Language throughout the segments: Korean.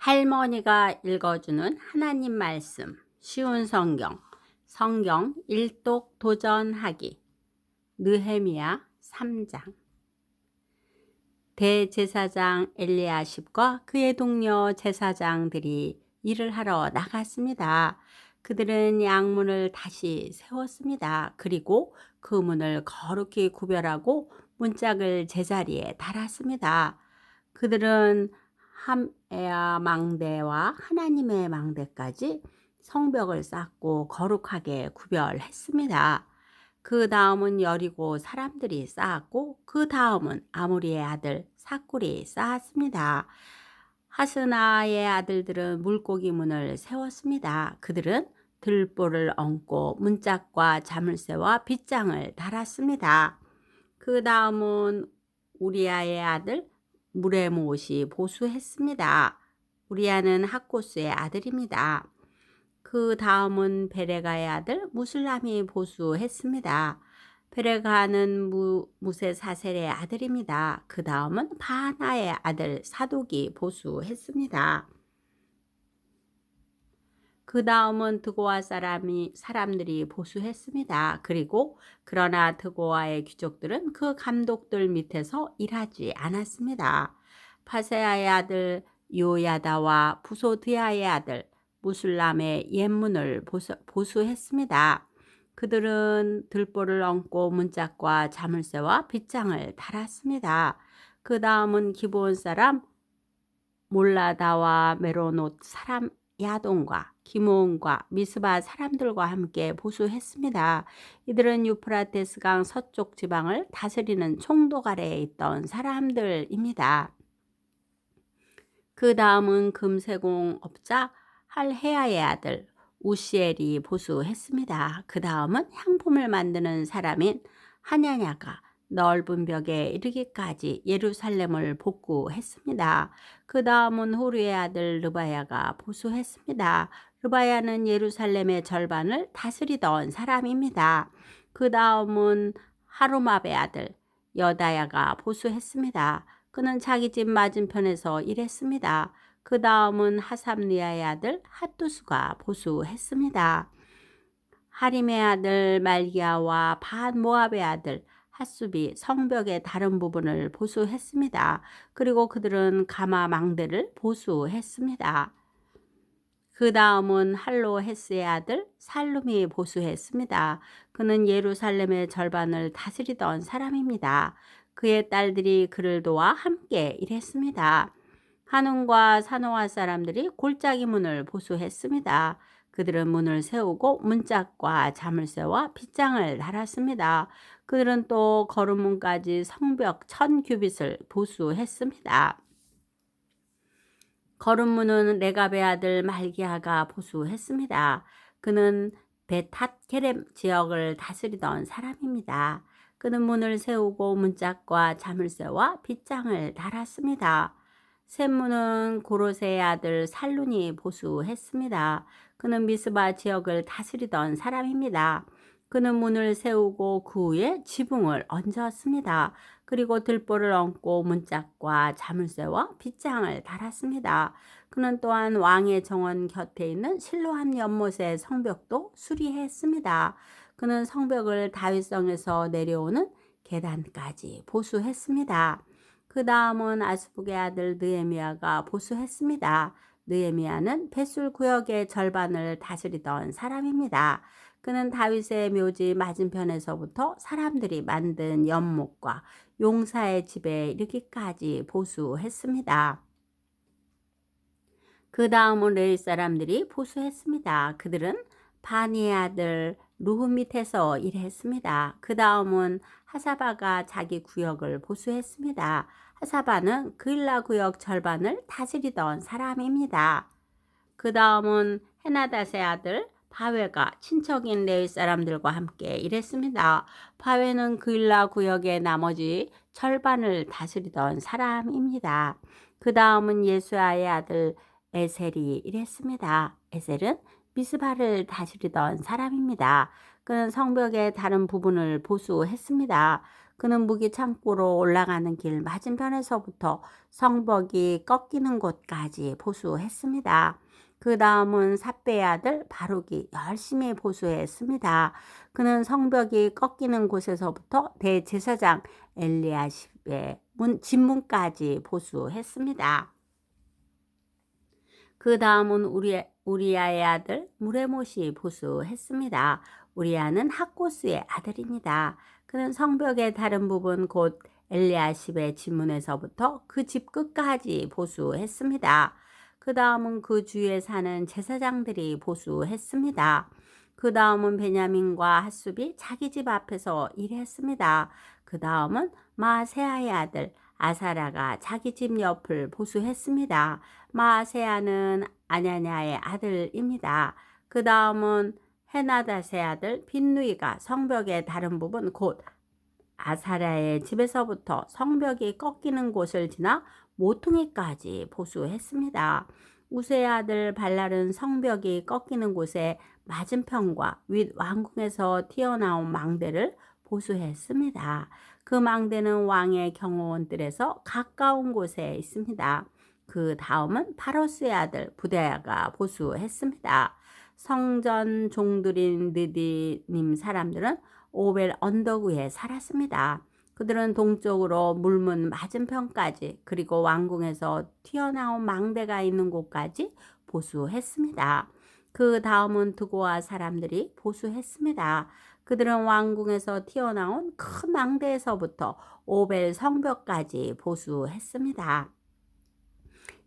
할머니가 읽어주는 하나님 말씀, 쉬운 성경 일독 도전하기, 느헤미야 3장. 대제사장 엘리야십과 그의 동료 제사장들이 일을 하러 나갔습니다. 그들은 양문을 다시 세웠습니다. 그리고 그 문을 거룩히 구별하고 문짝을 제자리에 달았습니다. 그들은 함에야 망대와 하나님의 망대까지 성벽을 쌓고 거룩하게 구별했습니다. 그 다음은 여리고 사람들이 쌓았고 그 다음은 아모리의 아들 삭굴이 쌓았습니다. 하스나의 아들들은 물고기 문을 세웠습니다. 그들은 들보를 얹고 문짝과 자물쇠와 빗장을 달았습니다. 그 다음은 우리아의 아들 무레못이 보수했습니다. 우리아는 학코스의 아들입니다. 그 다음은 베레가의 아들 무술람이 보수했습니다. 베레가는 무세사셀의 아들입니다. 그 다음은 바나의 아들 사독이 보수했습니다. 그 다음은 드고아 사람들이 보수했습니다. 그러나 드고아의 귀족들은 그 감독들 밑에서 일하지 않았습니다. 파세아의 아들 요야다와 부소드야의 아들 무술람의 옛문을 보수했습니다. 그들은 들보를 얹고 문짝과 자물쇠와 빗장을 달았습니다. 그 다음은 기브온 사람 몰라다와 메로노 사람 야돈과 기므온과 미스바 사람들과 함께 보수했습니다. 이들은 유프라테스 강 서쪽 지방을 다스리는 총독 아래에 있던 사람들입니다. 그 다음은 금세공업자 할헤야의 아들 우시엘이 보수했습니다. 그 다음은 향품을 만드는 사람인 하냐냐가 넓은 벽에 이르기까지 예루살렘을 복구했습니다. 그 다음은 후르의 아들 르바야가 보수했습니다. 르바야는 예루살렘의 절반을 다스리던 사람입니다. 그 다음은 하루마베의 아들 여다야가 보수했습니다. 그는 자기 집 맞은편에서 일했습니다. 그 다음은 하삼리아의 아들 핫두스가 보수했습니다. 하림의 아들 말기야와 반모압의 아들 핫숲이 성벽의 다른 부분을 보수했습니다. 그리고 그들은 가마 망대를 보수했습니다. 그 다음은 할로헤스의 아들 살룸이 보수했습니다. 그는 예루살렘의 절반을 다스리던 사람입니다. 그의 딸들이 그를 도와 함께 일했습니다. 하눈과 사노아 사람들이 골짜기 문을 보수했습니다. 그들은 문을 세우고 문짝과 자물쇠와 빗장을 달았습니다. 그들은 또 거름문까지 성벽 1000규빗을 보수했습니다. 거름문은 레갑의 아들 말기야가 보수했습니다. 그는 베탓게렘 지역을 다스리던 사람입니다. 그는 문을 세우고 문짝과 자물쇠와 빗장을 달았습니다. 샘문은 고로세의 아들 살룬이 보수했습니다. 그는 미스바 지역을 다스리던 사람입니다. 그는 문을 세우고 그 위에 지붕을 얹었습니다. 그리고 들보를 얹고 문짝과 자물쇠와 빗장을 달았습니다. 그는 또한 왕의 정원 곁에 있는 실로암 연못의 성벽도 수리했습니다. 그는 성벽을 다윗성에서 내려오는 계단까지 보수했습니다. 그 다음은 아스북의 아들 느헤미야가 보수했습니다. 느헤미야는 벳술 구역의 절반을 다스리던 사람입니다. 그는 다윗의 묘지 맞은편에서부터 사람들이 만든 연못과 용사의 집에 이르기까지 보수했습니다. 그 다음은 레위 사람들이 보수했습니다. 그들은 바니의 아들 루후 밑에서 일했습니다. 그 다음은 하사바가 자기 구역을 보수했습니다. 하사바는 그일라 구역 절반을 다스리던 사람입니다. 그 다음은 헤나닷의 아들 바웨가 친척인 레위 사람들과 함께 일했습니다. 바웨는 그일라 구역의 나머지 절반을 다스리던 사람입니다. 그 다음은 예수아의 아들 에셀이 일했습니다. 에셀은 미스바를 다스리던 사람입니다. 그는 성벽의 다른 부분을 보수했습니다. 그는 무기 창고로 올라가는 길 맞은편에서부터 성벽이 꺾이는 곳까지 보수했습니다. 그 다음은 삿배의 아들 바룩이 열심히 보수했습니다. 그는 성벽이 꺾이는 곳에서부터 대제사장 엘리야십의 집문까지 보수했습니다. 그 다음은 우리야의 아들 무레못이 보수했습니다. 우리야는 학고스의 아들입니다. 그는 성벽의 다른 부분 곧 엘리야십의 집문에서부터 그 집 끝까지 보수했습니다. 그 다음은 그 주위에 사는 제사장들이 보수했습니다. 그 다음은 베냐민과 핫숲이 자기 집 앞에서 일했습니다. 그 다음은 마세아의 아들 아사라가 자기 집 옆을 보수했습니다. 마세아는 아냐냐의 아들입니다. 그 다음은 헤나닷의 아들 빈누이가 성벽의 다른 부분 곧 아사라의 집에서부터 성벽이 꺾이는 곳을 지나 모퉁이까지 보수했습니다. 우세의 아들 발랄은 성벽이 꺾이는 곳의 맞은편과 윗 왕궁에서 튀어나온 망대를 보수했습니다. 그 망대는 왕의 경호원들에서 가까운 곳에 있습니다. 그 다음은 파로스의 아들 부데야가 보수했습니다. 성전 종들인 느디님 사람들은 오벨 언덕 위에 살았습니다. 그들은 동쪽으로 물문 맞은편까지 그리고 왕궁에서 튀어나온 망대가 있는 곳까지 보수했습니다. 그 다음은 드고아 사람들이 보수했습니다. 그들은 왕궁에서 튀어나온 큰 망대에서부터 오벨 성벽까지 보수했습니다.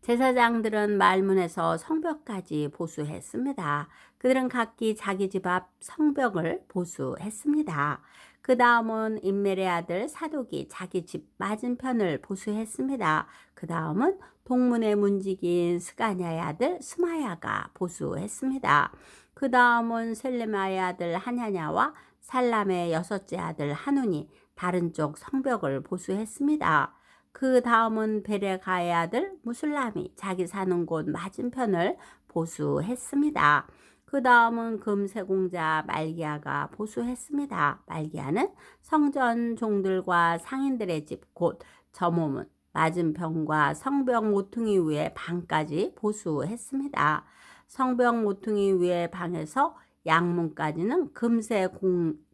제사장들은 말문에서 성벽까지 보수했습니다. 그들은 각기 자기 집 앞 성벽을 보수했습니다. 그 다음은 임멜의 아들 사독이 자기 집 맞은편을 보수했습니다. 그 다음은 동문의 문지기인 스가냐의 아들 스마야가 보수했습니다. 그 다음은 셀레마의 아들 하냐냐와 살람의 여섯째 아들 하눈이 다른 쪽 성벽을 보수했습니다. 그 다음은 베레가의 아들 무술람이 자기 사는 곳 맞은편을 보수했습니다. 그 다음은 금세공자 말기야가 보수했습니다. 말기야는 성전 종들과 상인들의 집 곧 저모문 맞은편과 성벽 모퉁이 위의 방까지 보수했습니다. 성벽 모퉁이 위의 방에서 양문까지는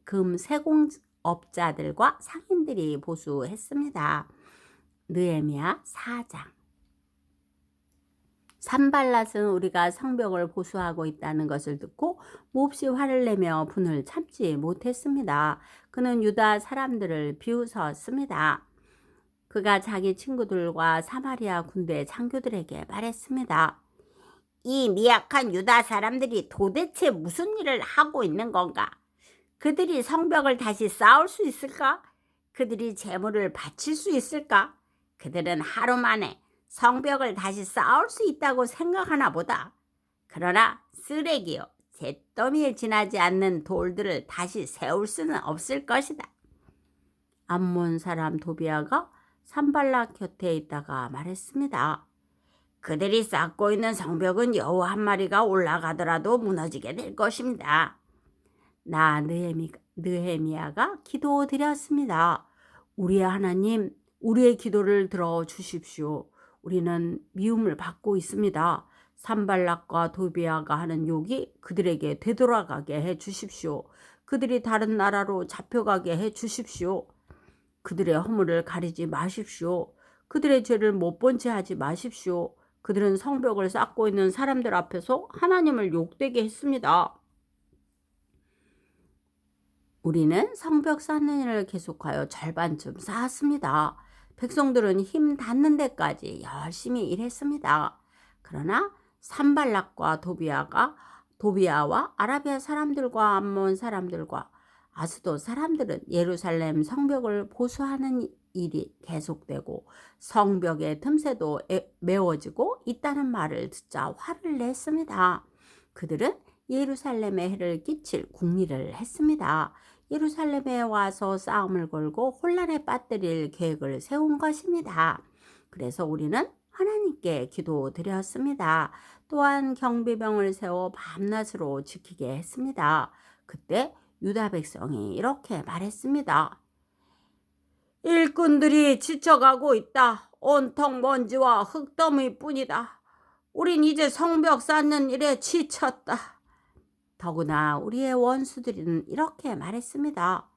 금세공업자들과 상인들이 보수했습니다. 느헤미야 4장. 산발랏은 우리가 성벽을 보수하고 있다는 것을 듣고 몹시 화를 내며 분을 참지 못했습니다. 그는 유다 사람들을 비웃었습니다. 그가 자기 친구들과 사마리아 군대 장교들에게 말했습니다. 이 미약한 유다 사람들이 도대체 무슨 일을 하고 있는 건가? 그들이 성벽을 다시 쌓을 수 있을까? 그들이 재물을 바칠 수 있을까? 그들은 하루 만에 성벽을 다시 쌓을 수 있다고 생각하나 보다. 그러나 쓰레기요, 잿더미에 지나지 않는 돌들을 다시 세울 수는 없을 것이다. 암몬 사람 도비아가 산발락 곁에 있다가 말했습니다. 그들이 쌓고 있는 성벽은 여우 한 마리가 올라가더라도 무너지게 될 것입니다. 느헤미야가 기도드렸습니다. 우리의 하나님, 우리의 기도를 들어주십시오. 우리는 미움을 받고 있습니다. 산발락과 도비아가 하는 욕이 그들에게 되돌아가게 해주십시오. 그들이 다른 나라로 잡혀가게 해주십시오. 그들의 허물을 가리지 마십시오. 그들의 죄를 못 본 채 하지 마십시오. 그들은 성벽을 쌓고 있는 사람들 앞에서 하나님을 욕되게 했습니다. 우리는 성벽 쌓는 일을 계속하여 절반쯤 쌓았습니다. 백성들은 힘 닿는 데까지 열심히 일했습니다. 그러나 산발락과 도비아와 아라비아 사람들과 암몬 사람들과 아스돗 사람들은 예루살렘 성벽을 보수하는 일이 계속되고 성벽의 틈새도 메워지고 있다는 말을 듣자 화를 냈습니다. 그들은 예루살렘에 해를 끼칠 궁리를 했습니다. 예루살렘에 와서 싸움을 걸고 혼란에 빠뜨릴 계획을 세운 것입니다. 그래서 우리는 하나님께 기도드렸습니다. 또한 경비병을 세워 밤낮으로 지키게 했습니다. 그때 유다 백성이 이렇게 말했습니다. 일꾼들이 지쳐가고 있다. 온통 먼지와 흙더미뿐이다. 우린 이제 성벽 쌓는 일에 지쳤다. 더구나 우리의 원수들은 이렇게 말했습니다.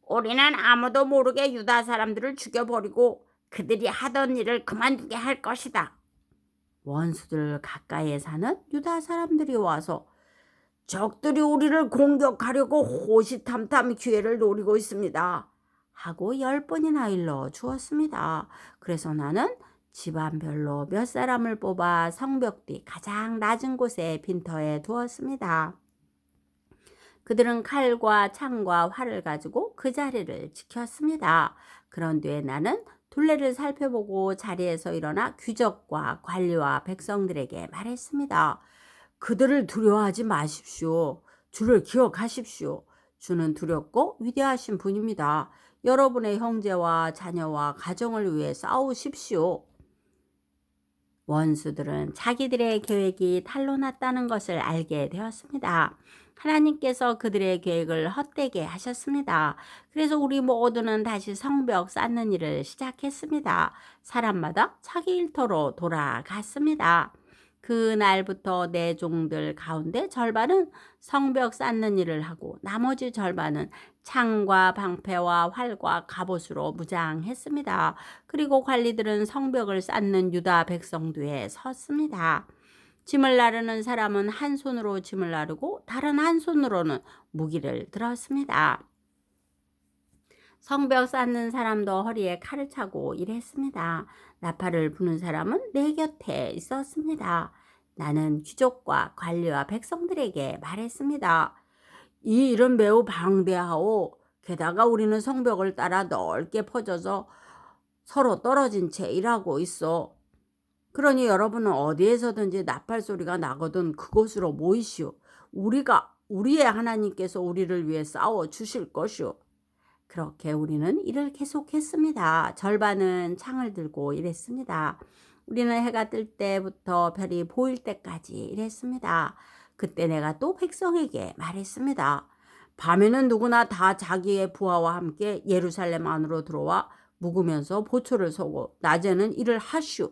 우리는 아무도 모르게 유다 사람들을 죽여버리고 그들이 하던 일을 그만두게 할 것이다. 원수들 가까이에 사는 유다 사람들이 와서 적들이 우리를 공격하려고 호시탐탐 기회를 노리고 있습니다. 하고 10번이나 일러 주었습니다. 그래서 나는 집안별로 몇 사람을 뽑아 성벽 뒤 가장 낮은 곳에 빈터에 두었습니다. 그들은 칼과 창과 활을 가지고 그 자리를 지켰습니다. 그런 뒤에 나는 둘레를 살펴보고 자리에서 일어나 귀족과 관리와 백성들에게 말했습니다. 그들을 두려워하지 마십시오. 주를 기억하십시오. 주는 두렵고 위대하신 분입니다. 여러분의 형제와 자녀와 가정을 위해 싸우십시오. 원수들은 자기들의 계획이 탄로 났다는 것을 알게 되었습니다. 하나님께서 그들의 계획을 헛되게 하셨습니다. 그래서 우리 모두는 다시 성벽 쌓는 일을 시작했습니다. 사람마다 자기 일터로 돌아갔습니다. 그날부터 내 종들 가운데 절반은 성벽 쌓는 일을 하고 나머지 절반은 창과 방패와 활과 갑옷으로 무장했습니다. 그리고 관리들은 성벽을 쌓는 유다 백성 뒤에 섰습니다. 짐을 나르는 사람은 한 손으로 짐을 나르고 다른 한 손으로는 무기를 들었습니다. 성벽 쌓는 사람도 허리에 칼을 차고 일했습니다. 나팔을 부는 사람은 내 곁에 있었습니다. 나는 귀족과 관리와 백성들에게 말했습니다. 이 일은 매우 방대하오. 게다가 우리는 성벽을 따라 넓게 퍼져서 서로 떨어진 채 일하고 있어. 그러니 여러분은 어디에서든지 나팔 소리가 나거든 그곳으로 모이시오. 우리의 하나님께서 우리를 위해 싸워 주실 것이오. 그렇게 우리는 일을 계속했습니다. 절반은 창을 들고 일했습니다. 우리는 해가 뜰 때부터 별이 보일 때까지 일했습니다. 그때 내가 또 백성에게 말했습니다. 밤에는 누구나 다 자기의 부하와 함께 예루살렘 안으로 들어와 묵으면서 보초를 서고 낮에는 일을 하시오.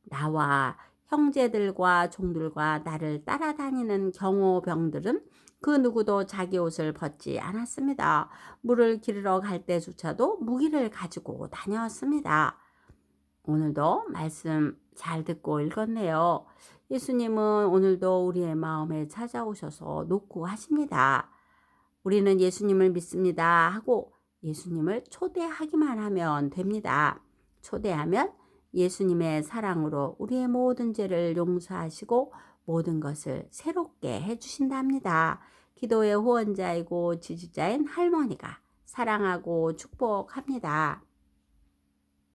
나와 형제들과 종들과 나를 따라다니는 경호병들은 그 누구도 자기 옷을 벗지 않았습니다. 물을 기르러 갈 때조차도 무기를 가지고 다녔습니다. 오늘도 말씀 잘 듣고 읽었네요. 예수님은 오늘도 우리의 마음에 찾아오셔서 녹구하십니다. 우리는 예수님을 믿습니다 하고 예수님을 초대하기만 하면 됩니다. 초대하면 예수님의 사랑으로 우리의 모든 죄를 용서하시고 모든 것을 새롭게 해주신답니다. 기도의 후원자이고 지지자인 할머니가 사랑하고 축복합니다.